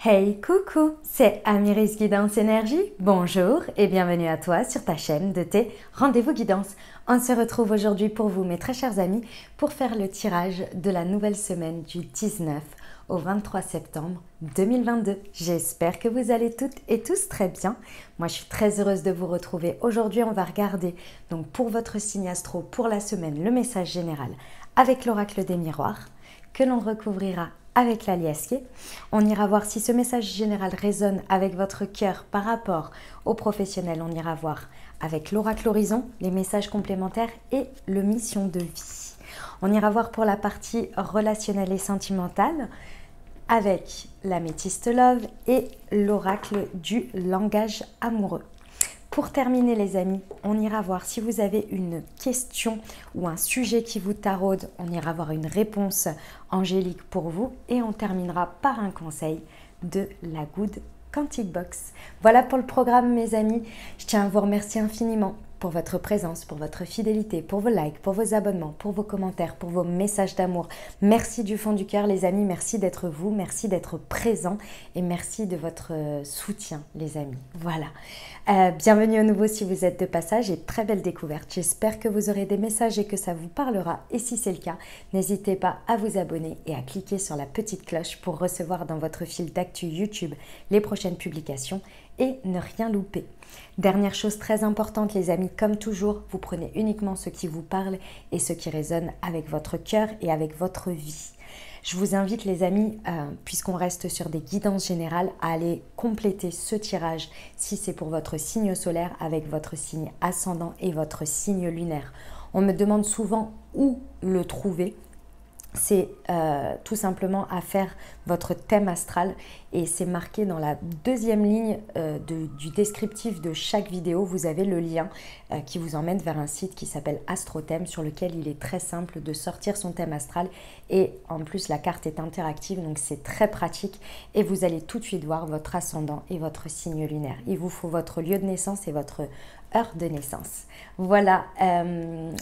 Hey, coucou, c'est Amiris Guidance Énergie. Bonjour et bienvenue à toi sur ta chaîne de tes rendez-vous guidance. On se retrouve aujourd'hui pour vous, mes très chers amis, pour faire le tirage de la nouvelle semaine du 19 au 23 septembre 2022. J'espère que vous allez toutes et tous très bien. Moi, je suis très heureuse de vous retrouver. Aujourd'hui, on va regarder donc pour votre signe astro pour la semaine le message général avec l'oracle des miroirs que l'on recouvrira avec la liasquée. On ira voir si ce message général résonne avec votre cœur par rapport aux professionnels. On ira voir avec l'oracle horizon, les messages complémentaires et le mission de vie. On ira voir pour la partie relationnelle et sentimentale avec l'améthyste love et l'oracle du langage amoureux. Pour terminer les amis, on ira voir si vous avez une question ou un sujet qui vous taraude, on ira voir une réponse angélique pour vous et on terminera par un conseil de la Good Quantic Box. Voilà pour le programme mes amis, je tiens à vous remercier infiniment pour votre présence, pour votre fidélité, pour vos likes, pour vos abonnements, pour vos commentaires, pour vos messages d'amour. Merci du fond du cœur les amis, merci d'être vous, merci d'être présent et merci de votre soutien les amis. Voilà, bienvenue à nouveau si vous êtes de passage et très belle découverte. J'espère que vous aurez des messages et que ça vous parlera et si c'est le cas, n'hésitez pas à vous abonner et à cliquer sur la petite cloche pour recevoir dans votre fil d'actu YouTube les prochaines publications et ne rien louper. Dernière chose très importante les amis, comme toujours, vous prenez uniquement ce qui vous parle et ce qui résonne avec votre cœur et avec votre vie. Je vous invite les amis, puisqu'on reste sur des guidances générales, à aller compléter ce tirage si c'est pour votre signe solaire avec votre signe ascendant et votre signe lunaire. On me demande souvent où le trouver. C'est tout simplement à faire votre thème astral et c'est marqué dans la deuxième ligne du descriptif de chaque vidéo. Vous avez le lien qui vous emmène vers un site qui s'appelle AstroThème sur lequel il est très simple de sortir son thème astral et en plus la carte est interactive donc c'est très pratique et vous allez tout de suite voir votre ascendant et votre signe lunaire. Il vous faut votre lieu de naissance et votre heure de naissance. Voilà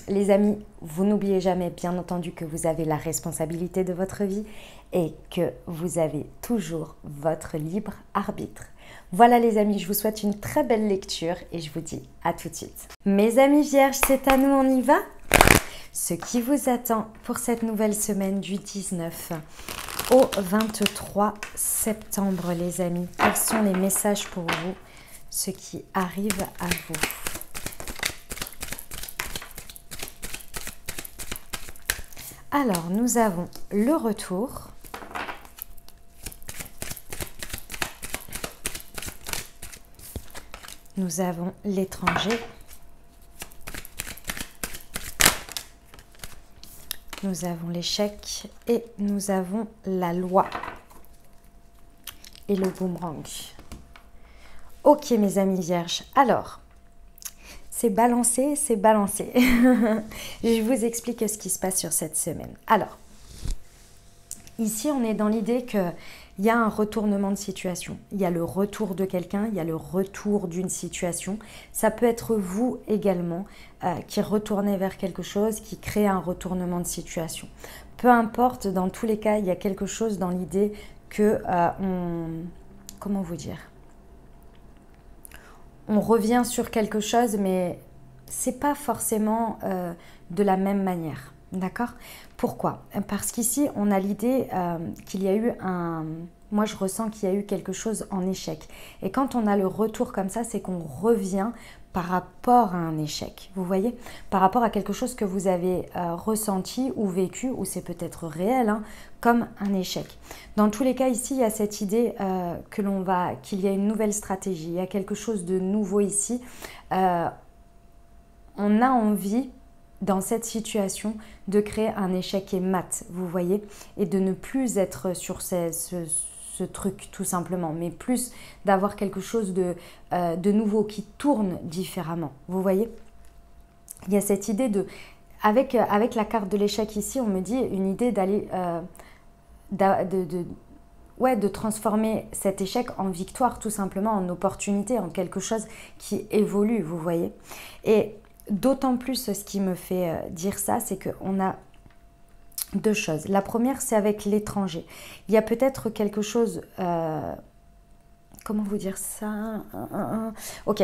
les amis, vous n'oubliez jamais bien entendu que vous avez la responsabilité de votre vie et que vous avez toujours votre libre arbitre. Voilà les amis, je vous souhaite une très belle lecture et je vous dis à tout de suite. Mes amis vierges, c'est à nous, on y va? Ce qui vous attend pour cette nouvelle semaine du 19 au 23 septembre les amis, quels sont les messages pour vous, ce qui arrive à vous? Alors, nous avons le retour. Nous avons l'étranger. Nous avons l'échec et nous avons la loi et le boomerang. Ok mes amis vierges, alors, c'est balancé, c'est balancé. Je vous explique ce qui se passe sur cette semaine. Alors, ici on est dans l'idée qu'il y a un retournement de situation. Il y a le retour de quelqu'un, il y a le retour d'une situation. Ça peut être vous également qui retournez vers quelque chose, qui crée un retournement de situation. Peu importe, dans tous les cas, il y a quelque chose dans l'idée que comment vous dire? On revient sur quelque chose, mais c'est pas forcément de la même manière. D'accord? Pourquoi? Parce qu'ici, on a l'idée qu'il y a eu un... Moi, je ressens qu'il y a eu quelque chose en échec. Et quand on a le retour comme ça, c'est qu'on revient par rapport à un échec. Vous voyez? Par rapport à quelque chose que vous avez ressenti ou vécu, ou c'est peut-être réel, hein, comme un échec. Dans tous les cas, ici, il y a cette idée qu'il y a une nouvelle stratégie. Il y a quelque chose de nouveau ici. On a envie dans cette situation de créer un échec et mat, vous voyez, et de ne plus être sur ce truc tout simplement, mais plus d'avoir quelque chose de nouveau qui tourne différemment, vous voyez. Il y a cette idée de, avec la carte de l'échec ici, on me dit une idée d'aller, de transformer cet échec en victoire tout simplement, en opportunité, en quelque chose qui évolue, vous voyez. Et d'autant plus, ce qui me fait dire ça, c'est qu'on a deux choses. La première, c'est avec l'étranger. Il y a peut-être quelque chose comment vous dire ça? Ok.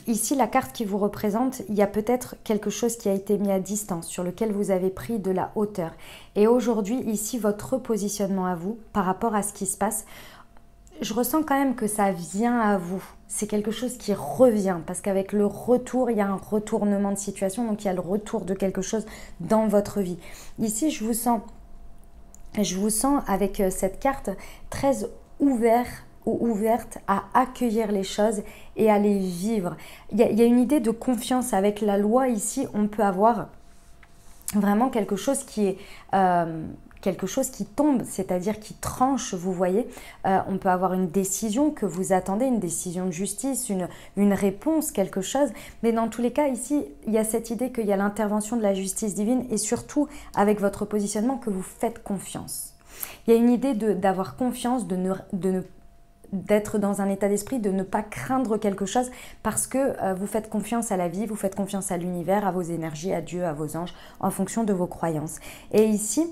Ici, la carte qui vous représente, il y a peut-être quelque chose qui a été mis à distance, sur lequel vous avez pris de la hauteur. Et aujourd'hui, ici, votre positionnement à vous, par rapport à ce qui se passe, je ressens quand même que ça vient à vous. C'est quelque chose qui revient, parce qu'avec le retour, il y a un retournement de situation, donc il y a le retour de quelque chose dans votre vie. Ici, je vous sens avec cette carte très ouvert ou ouverte à accueillir les choses et à les vivre. Il y a une idée de confiance avec la loi ici. On peut avoir vraiment quelque chose qui est quelque chose qui tombe, c'est-à-dire qui tranche, vous voyez. On peut avoir une décision que vous attendez, une décision de justice, une réponse, quelque chose. Mais dans tous les cas, ici, il y a cette idée qu'il y a l'intervention de la justice divine et surtout, avec votre positionnement, que vous faites confiance. Il y a une idée d'avoir confiance, d'être dans un état d'esprit, de ne pas craindre quelque chose parce que vous faites confiance à la vie, vous faites confiance à l'univers, à vos énergies, à Dieu, à vos anges, en fonction de vos croyances. Et ici,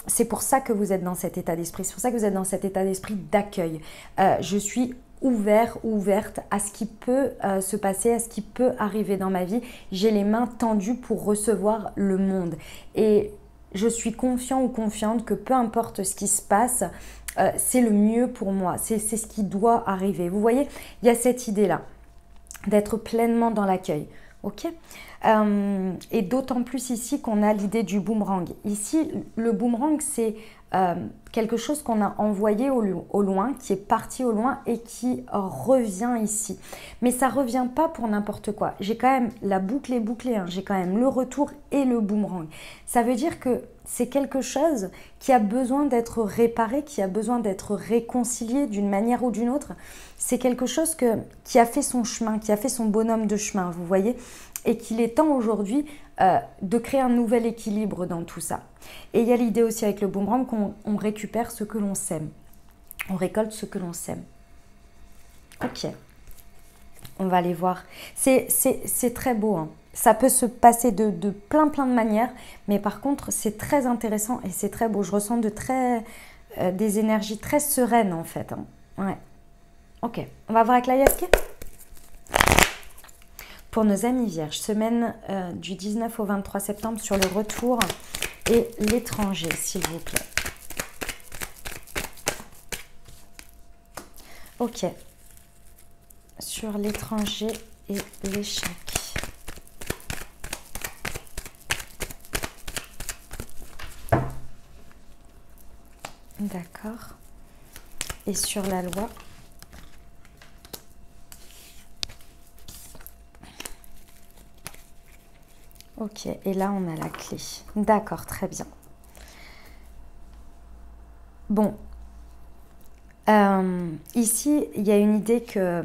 c'est pour ça que vous êtes dans cet état d'esprit, c'est pour ça que vous êtes dans cet état d'esprit d'accueil. Je suis ouvert ou ouverte à ce qui peut se passer, à ce qui peut arriver dans ma vie. J'ai les mains tendues pour recevoir le monde. Et je suis confiant ou confiante que peu importe ce qui se passe, c'est le mieux pour moi, c'est ce qui doit arriver. Vous voyez, il y a cette idée-là, d'être pleinement dans l'accueil. Ok, et d'autant plus ici qu'on a l'idée du boomerang. Ici, le boomerang, c'est quelque chose qu'on a envoyé au loin, qui est parti au loin et qui revient ici. Mais ça ne revient pas pour n'importe quoi. J'ai quand même la boucle est bouclée, hein. J'ai quand même le retour et le boomerang. Ça veut dire que c'est quelque chose qui a besoin d'être réparé, qui a besoin d'être réconcilié d'une manière ou d'une autre. C'est quelque chose qui a fait son chemin, qui a fait son bonhomme de chemin, vous voyez, et qu'il est temps aujourd'hui de créer un nouvel équilibre dans tout ça. Et il y a l'idée aussi avec le boomerang qu'on récupère ce que l'on sème. On récolte ce que l'on sème. Ok, on va aller voir. C'est très beau, hein. Ça peut se passer de plein de manières, mais par contre, c'est très intéressant et c'est très beau. Je ressens des énergies très sereines, en fait, hein. Ouais. Ok, on va voir avec la Yaski. Pour nos amis vierges, semaine du 19 au 23 septembre sur le retour et l'étranger, s'il vous plaît. Ok, sur l'étranger et l'échec. D'accord. Et sur la loi. Ok, et là on a la clé. D'accord, très bien. Bon, ici il y a une idée que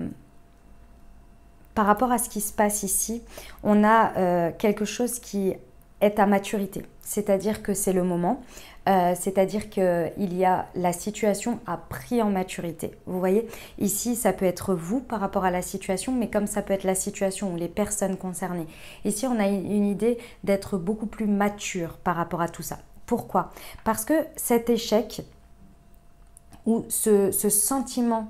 par rapport à ce qui se passe ici, on a quelque chose qui est à maturité. C'est-à-dire que c'est le moment, c'est-à-dire qu'il y a la situation a pris en maturité. Vous voyez, ici ça peut être vous par rapport à la situation, mais comme ça peut être la situation ou les personnes concernées. Ici on a une idée d'être beaucoup plus mature par rapport à tout ça. Pourquoi? Parce que cet échec ou ce sentiment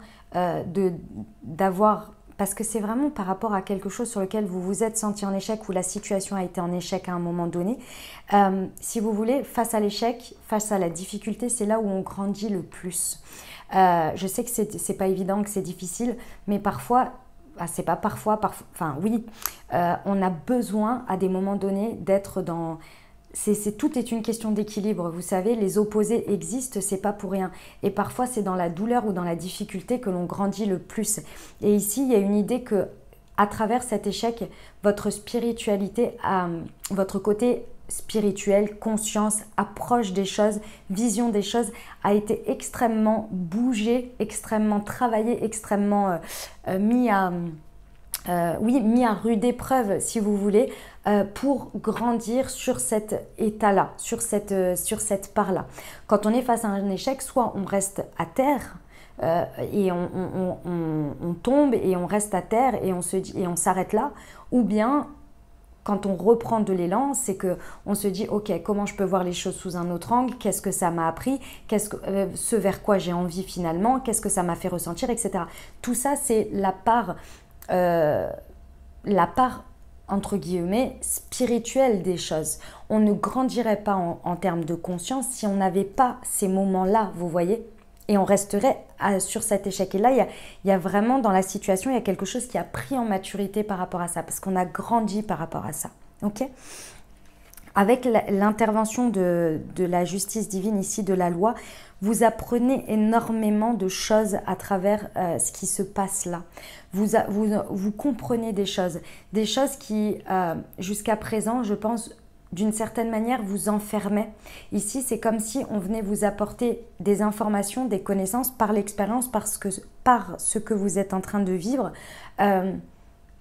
d'avoir... Parce que c'est vraiment par rapport à quelque chose sur lequel vous vous êtes senti en échec ou la situation a été en échec à un moment donné. Si vous voulez, face à l'échec, face à la difficulté, c'est là où on grandit le plus. Je sais que c'est pas évident, que c'est difficile, mais parfois, c'est pas parfois, enfin oui, on a besoin à des moments donnés d'être dans... Tout est une question d'équilibre, vous savez, les opposés existent, c'est pas pour rien. Et parfois, c'est dans la douleur ou dans la difficulté que l'on grandit le plus. Et ici, il y a une idée que, à travers cet échec, votre spiritualité, votre côté spirituel, conscience, approche des choses, vision des choses, a été extrêmement bougé, extrêmement travaillé, extrêmement mis à rude épreuve, si vous voulez, pour grandir sur cet état-là, sur cette part-là. Quand on est face à un échec, soit on reste à terre et on tombe et on reste à terre et on s'arrête là, ou bien quand on reprend de l'élan, c'est qu'on se dit, ok, comment je peux voir les choses sous un autre angle, qu'est-ce que ça m'a appris, ce vers quoi j'ai envie finalement, qu'est-ce que ça m'a fait ressentir, etc. Tout ça, c'est la part entre guillemets, spirituelle des choses. On ne grandirait pas en termes de conscience si on n'avait pas ces moments-là, vous voyez, et on resterait sur cet échec. Et là, il y a vraiment dans la situation, il y a quelque chose qui a pris en maturité par rapport à ça, parce qu'on a grandi par rapport à ça. Ok ? Avec l'intervention de la justice divine ici, de la loi, vous apprenez énormément de choses à travers ce qui se passe là. Vous comprenez des choses qui, jusqu'à présent, je pense, d'une certaine manière, vous enfermaient. Ici, c'est comme si on venait vous apporter des informations, des connaissances par l'expérience, par ce que vous êtes en train de vivre.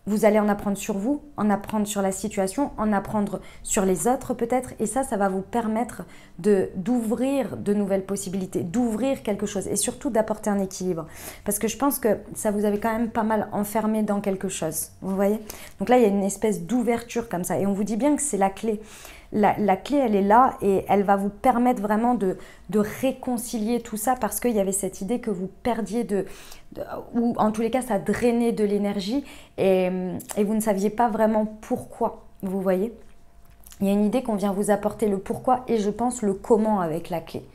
Vous allez en apprendre sur vous, en apprendre sur la situation, en apprendre sur les autres peut-être. Et ça va vous permettre d'ouvrir de nouvelles possibilités, d'ouvrir quelque chose et surtout d'apporter un équilibre. Parce que je pense que ça vous avait quand même pas mal enfermé dans quelque chose. Vous voyez ? Donc là, il y a une espèce d'ouverture comme ça. Et on vous dit bien que c'est la clé. La clé, elle est là et elle va vous permettre vraiment de réconcilier tout ça parce qu'il y avait cette idée que vous perdiez ou en tous les cas, ça drainait de l'énergie et vous ne saviez pas vraiment pourquoi, vous voyez. Il y a une idée qu'on vient vous apporter le pourquoi et je pense le comment avec la clé.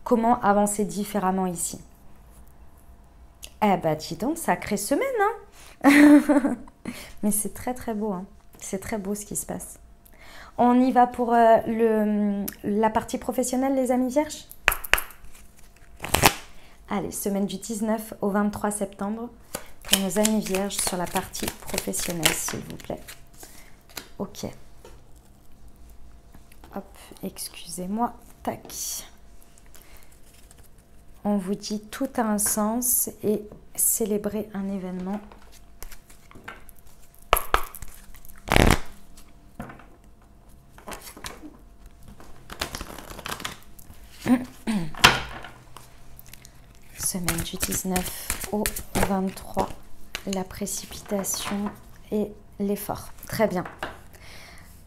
Comment avancer différemment ici. Eh ben, dis donc, sacrée semaine, hein. Mais c'est très très beau, hein. C'est très beau ce qui se passe. On y va pour la partie professionnelle, les amis vierges. Allez, semaine du 19 au 23 septembre pour nos amis vierges sur la partie professionnelle, s'il vous plaît. Ok. Hop, excusez-moi. Tac. On vous dit tout a un sens et célébrer un événement. Semaine du 19 au 23, la précipitation et l'effort. Très bien.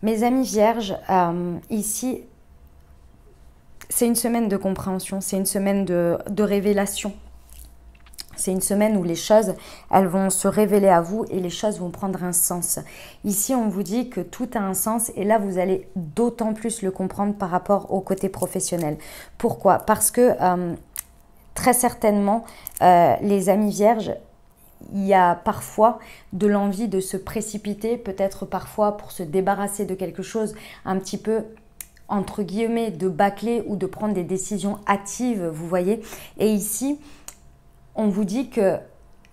Mes amis vierges, ici, c'est une semaine de compréhension, c'est une semaine de révélation. C'est une semaine où les choses, elles vont se révéler à vous et les choses vont prendre un sens. Ici, on vous dit que tout a un sens et là, vous allez d'autant plus le comprendre par rapport au côté professionnel. Pourquoi ? Parce que très certainement, les amis vierges, il y a parfois de l'envie de se précipiter, peut-être parfois pour se débarrasser de quelque chose un petit peu entre guillemets de bâcler ou de prendre des décisions hâtives, vous voyez. Et ici, on vous dit que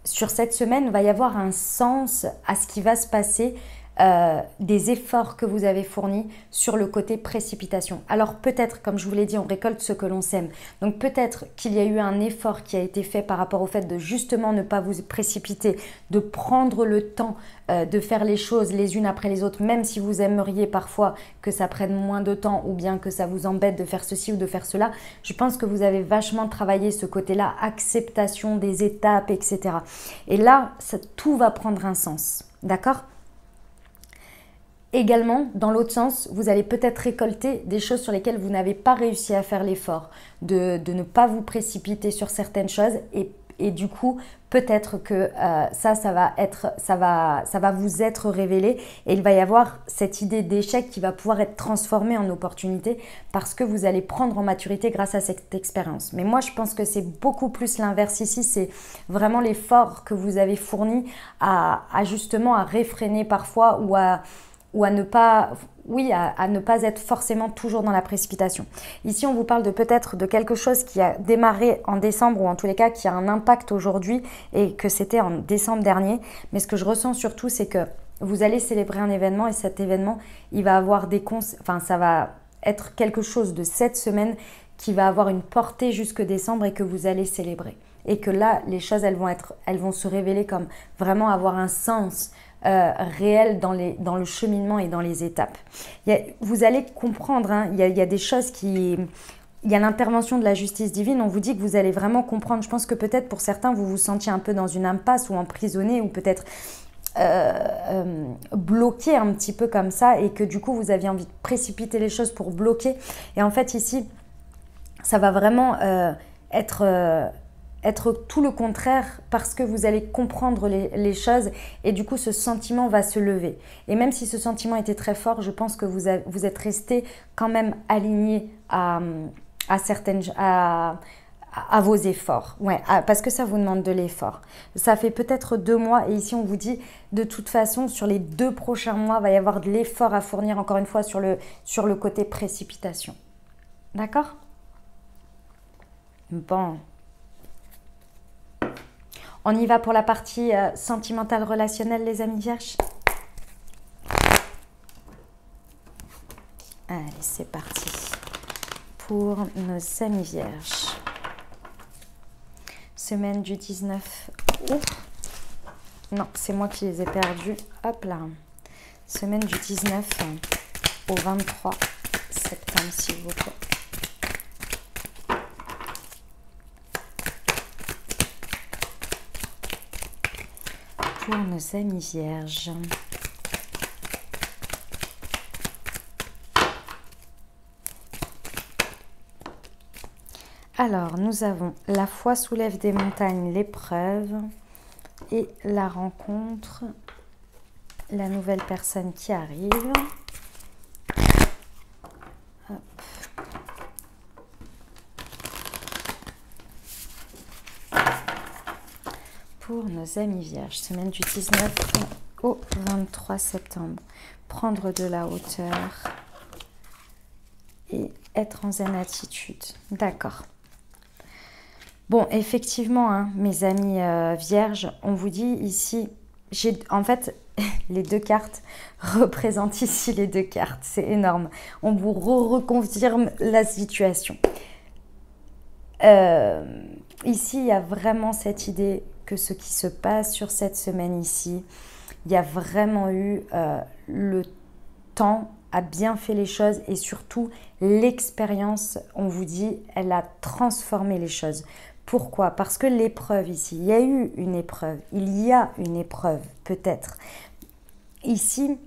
sur cette semaine, il va y avoir un sens à ce qui va se passer, des efforts que vous avez fournis sur le côté précipitation. Alors peut-être, comme je vous l'ai dit, on récolte ce que l'on sème. Donc peut-être qu'il y a eu un effort qui a été fait par rapport au fait de justement ne pas vous précipiter, de prendre le temps de faire les choses les unes après les autres, même si vous aimeriez parfois que ça prenne moins de temps ou bien que ça vous embête de faire ceci ou de faire cela. Je pense que vous avez vachement travaillé ce côté-là, acceptation des étapes, etc. Et là, tout va prendre un sens. D'accord ? Également, dans l'autre sens, vous allez peut-être récolter des choses sur lesquelles vous n'avez pas réussi à faire l'effort, de ne pas vous précipiter sur certaines choses et du coup, peut-être que ça va vous être révélé et il va y avoir cette idée d'échec qui va pouvoir être transformée en opportunité parce que vous allez prendre en maturité grâce à cette expérience. Mais moi, je pense que c'est beaucoup plus l'inverse ici, c'est vraiment l'effort que vous avez fourni à justement à réfréner parfois ou à ne pas, à ne pas être forcément toujours dans la précipitation. Ici, on vous parle de peut-être de quelque chose qui a démarré en décembre ou en tous les cas qui a un impact aujourd'hui et que c'était en décembre dernier. Mais ce que je ressens surtout, c'est que vous allez célébrer un événement et cet événement, il va avoir ça va être quelque chose de cette semaine qui va avoir une portée jusque décembre et que vous allez célébrer. Et que là, les choses, elles vont se révéler comme vraiment avoir un sens réel dans le cheminement et dans les étapes. Vous allez comprendre, hein, il y a des choses qui... Il y a l'intervention de la justice divine, on vous dit que vous allez vraiment comprendre. Je pense que peut-être pour certains, vous vous sentiez un peu dans une impasse ou emprisonné ou peut-être bloqué un petit peu comme ça et que du coup vous aviez envie de précipiter les choses pour bloquer. Et en fait ici, ça va vraiment être tout le contraire parce que vous allez comprendre les choses et du coup ce sentiment va se lever. Et même si ce sentiment était très fort, je pense que vous êtes resté quand même aligné à vos efforts. Ouais, parce que ça vous demande de l'effort. Ça fait peut-être 2 mois et ici on vous dit de toute façon sur les 2 prochains mois, il va y avoir de l'effort à fournir encore une fois sur le côté précipitation. D'accord? Bon. On y va pour la partie sentimentale relationnelle, les amis vierges. Allez, c'est parti pour nos amis vierges. Semaine du 19 août. Non, c'est moi qui les ai perdus. Hop là. Semaine du 19 au 23 septembre, s'il vous plaît. Pour nos amis vierges. Alors, nous avons la foi soulève des montagnes, l'épreuve et la rencontre, la nouvelle personne qui arrive. Hop. Pour nos amis vierges, semaine du 19 au 23 septembre, prendre de la hauteur et être en zen attitude. D'accord. Bon, effectivement, hein, mes amis vierges, on vous dit ici, en fait, les 2 cartes représentent ici les 2 cartes. C'est énorme. On vous reconfirme la situation. Ici, il y a vraiment cette idée que ce qui se passe sur cette semaine ici, il y a vraiment eu le temps a bien fait les choses et surtout l'expérience, on vous dit, elle a transformé les choses. Pourquoi? Parce que l'épreuve ici, il y a eu une épreuve, il y a une épreuve peut-être. Ici,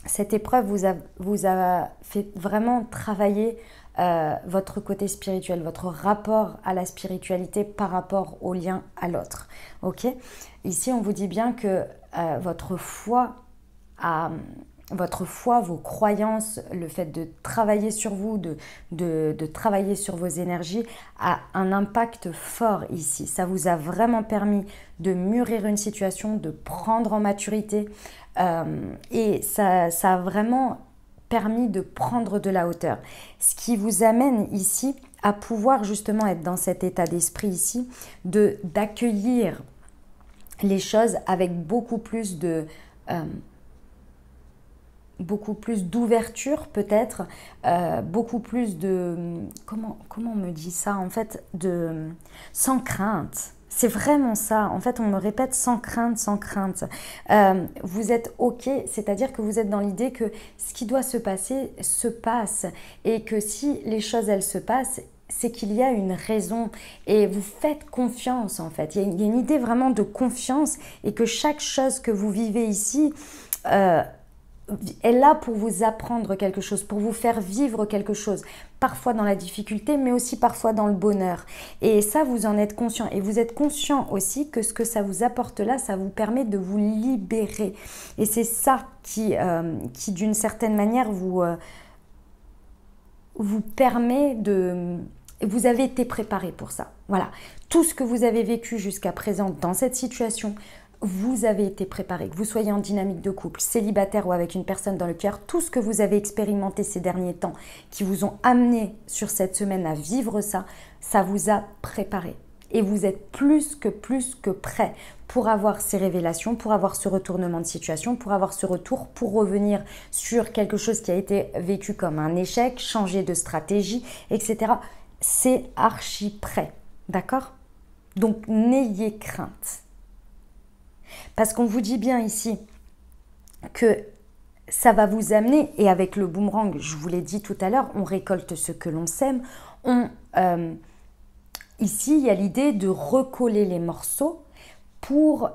cette épreuve vous a fait vraiment travailler votre côté spirituel, votre rapport à la spiritualité par rapport au lien à l'autre. Ok? Ici, on vous dit bien que votre foi, vos croyances, le fait de travailler sur vous, de travailler sur vos énergies, a un impact fort ici. Ça vous a vraiment permis de mûrir une situation, de prendre en maturité et ça a vraiment permis de prendre de la hauteur. Ce qui vous amène ici à pouvoir justement être dans cet état d'esprit ici, d'accueillir les choses avec beaucoup plus d'ouverture peut-être, beaucoup plus de... Comment on me dit ça en fait, sans crainte. C'est vraiment ça. En fait, on me répète sans crainte, sans crainte. Vous êtes OK, c'est-à-dire que vous êtes dans l'idée que ce qui doit se passer se passe et que si les choses, elles se passent, c'est qu'il y a une raison et vous faites confiance en fait. Il y a une idée vraiment de confiance et que chaque chose que vous vivez ici est là pour vous apprendre quelque chose, pour vous faire vivre quelque chose, parfois dans la difficulté, mais aussi parfois dans le bonheur. Et ça, vous en êtes conscient. Et vous êtes conscient aussi que ce que ça vous apporte là, ça vous permet de vous libérer. Et c'est ça qui d'une certaine manière, vous permet de... Vous avez été préparé pour ça. Voilà. Tout ce que vous avez vécu jusqu'à présent dans cette situation, vous avez été préparé, que vous soyez en dynamique de couple, célibataire ou avec une personne dans le cœur, tout ce que vous avez expérimenté ces derniers temps qui vous ont amené sur cette semaine à vivre ça, ça vous a préparé. Et vous êtes plus que prêt pour avoir ces révélations, pour avoir ce retournement de situation, pour avoir ce retour, pour revenir sur quelque chose qui a été vécu comme un échec, changer de stratégie, etc. C'est archi prêt, d'accord? Donc n'ayez crainte. Parce qu'on vous dit bien ici que ça va vous amener, et avec le boomerang, je vous l'ai dit tout à l'heure, on récolte ce que l'on sème. Ici, il y a l'idée de recoller les morceaux pour,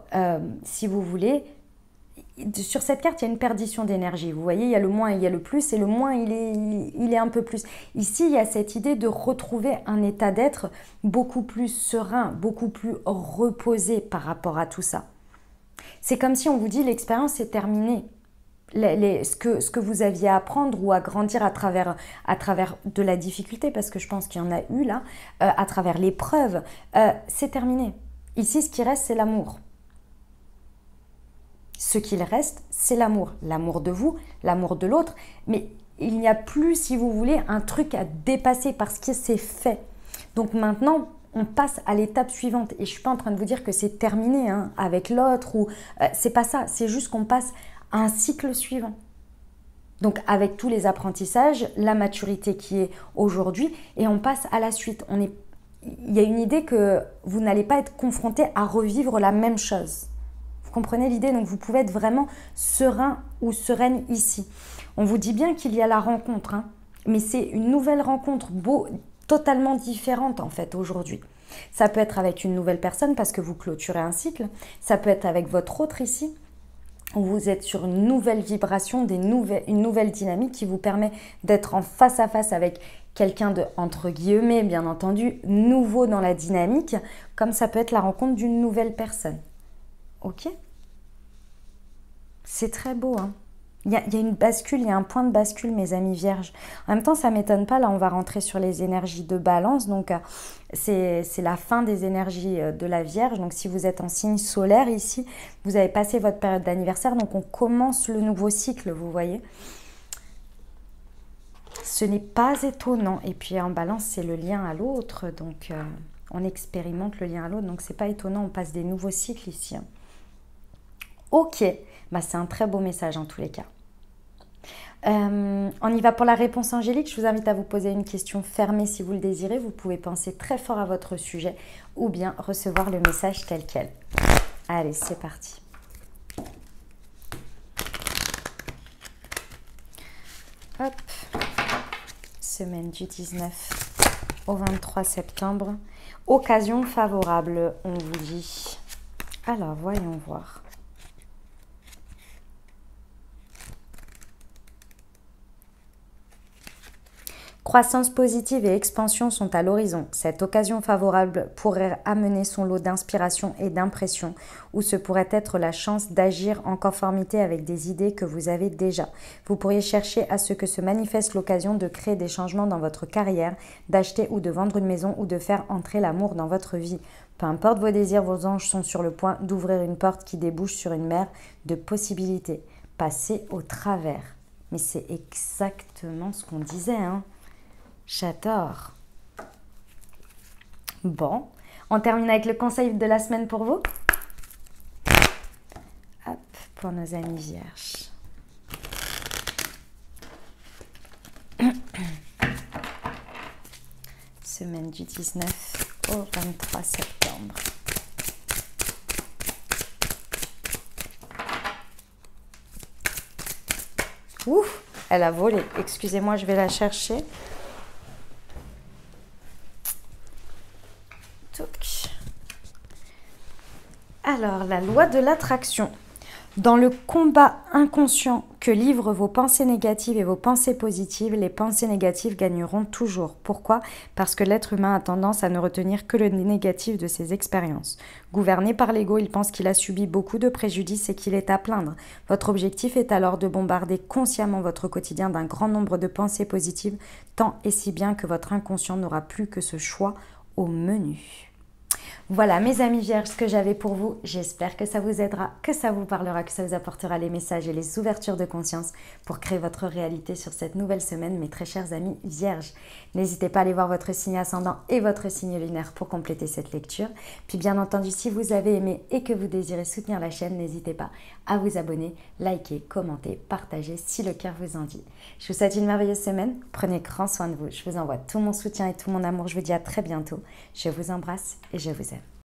si vous voulez, sur cette carte, il y a une perdition d'énergie. Vous voyez, il y a le moins et il y a le plus, et le moins, il est un peu plus. Ici, il y a cette idée de retrouver un état d'être beaucoup plus serein, beaucoup plus reposé par rapport à tout ça. C'est comme si on vous dit l'expérience est terminée. Ce que vous aviez à apprendre ou à grandir à travers de la difficulté, parce que je pense qu'il y en a eu là, à travers l'épreuve, c'est terminé. Ici, ce qui reste, c'est l'amour. Ce qu'il reste, c'est l'amour. L'amour de vous, l'amour de l'autre. Mais il n'y a plus, si vous voulez, un truc à dépasser parce que c'est fait. Donc maintenant, on passe à l'étape suivante. Et je ne suis pas en train de vous dire que c'est terminé hein, avec l'autre. C'est pas ça. C'est juste qu'on passe à un cycle suivant. Donc avec tous les apprentissages, la maturité qui est aujourd'hui, et on passe à la suite. Il y a une idée que vous n'allez pas être confronté à revivre la même chose. Vous comprenez l'idée? Donc vous pouvez être vraiment serein ou sereine ici. On vous dit bien qu'il y a la rencontre, hein, mais c'est une nouvelle rencontre totalement différente en fait aujourd'hui. Ça peut être avec une nouvelle personne parce que vous clôturez un cycle. Ça peut être avec votre autre ici, où vous êtes sur une nouvelle vibration, une nouvelle dynamique qui vous permet d'être en face à face avec quelqu'un de, entre guillemets, bien entendu, nouveau dans la dynamique, comme ça peut être la rencontre d'une nouvelle personne. Ok? C'est très beau, hein? Il y a une bascule, il y a un point de bascule, mes amis vierges. En même temps, ça ne m'étonne pas. Là, on va rentrer sur les énergies de balance. Donc, c'est la fin des énergies de la Vierge. Donc, si vous êtes en signe solaire ici, vous avez passé votre période d'anniversaire. Donc, on commence le nouveau cycle, vous voyez. Ce n'est pas étonnant. Et puis, en balance, c'est le lien à l'autre. Donc, on expérimente le lien à l'autre. Donc, ce n'est pas étonnant. On passe des nouveaux cycles ici. Hein. Ok. Bah, c'est un très beau message en tous les cas. On y va pour la réponse angélique. Je vous invite à vous poser une question fermée si vous le désirez. Vous pouvez penser très fort à votre sujet ou bien recevoir le message tel quel. Allez, c'est parti. Hop. Semaine du 19 au 23 septembre. Occasion favorable, on vous dit. Alors, voyons voir. Croissance positive et expansion sont à l'horizon. Cette occasion favorable pourrait amener son lot d'inspiration et d'impression, ou ce pourrait être la chance d'agir en conformité avec des idées que vous avez déjà. Vous pourriez chercher à ce que se manifeste l'occasion de créer des changements dans votre carrière, d'acheter ou de vendre une maison ou de faire entrer l'amour dans votre vie. Peu importe vos désirs, vos anges sont sur le point d'ouvrir une porte qui débouche sur une mer de possibilités. Passez au travers. Mais c'est exactement ce qu'on disait, hein. J'adore. Bon, on termine avec le conseil de la semaine pour vous. Hop, pour nos amis vierges. Semaine du 19 au 23 septembre. Ouf, elle a volé. Excusez-moi, je vais la chercher. Alors, la loi de l'attraction. Dans le combat inconscient que livrent vos pensées négatives et vos pensées positives, les pensées négatives gagneront toujours. Pourquoi? Parce que l'être humain a tendance à ne retenir que le négatif de ses expériences. Gouverné par l'ego, il pense qu'il a subi beaucoup de préjudices et qu'il est à plaindre. Votre objectif est alors de bombarder consciemment votre quotidien d'un grand nombre de pensées positives, tant et si bien que votre inconscient n'aura plus que ce choix au menu. Voilà mes amis vierges, ce que j'avais pour vous. J'espère que ça vous aidera, que ça vous parlera, que ça vous apportera les messages et les ouvertures de conscience pour créer votre réalité sur cette nouvelle semaine, mes très chers amis vierges. N'hésitez pas à aller voir votre signe ascendant et votre signe lunaire pour compléter cette lecture. Puis bien entendu, si vous avez aimé et que vous désirez soutenir la chaîne, n'hésitez pas à vous abonner, liker, commenter, partager si le cœur vous en dit. Je vous souhaite une merveilleuse semaine. Prenez grand soin de vous. Je vous envoie tout mon soutien et tout mon amour. Je vous dis à très bientôt. Je vous embrasse et je vous aime.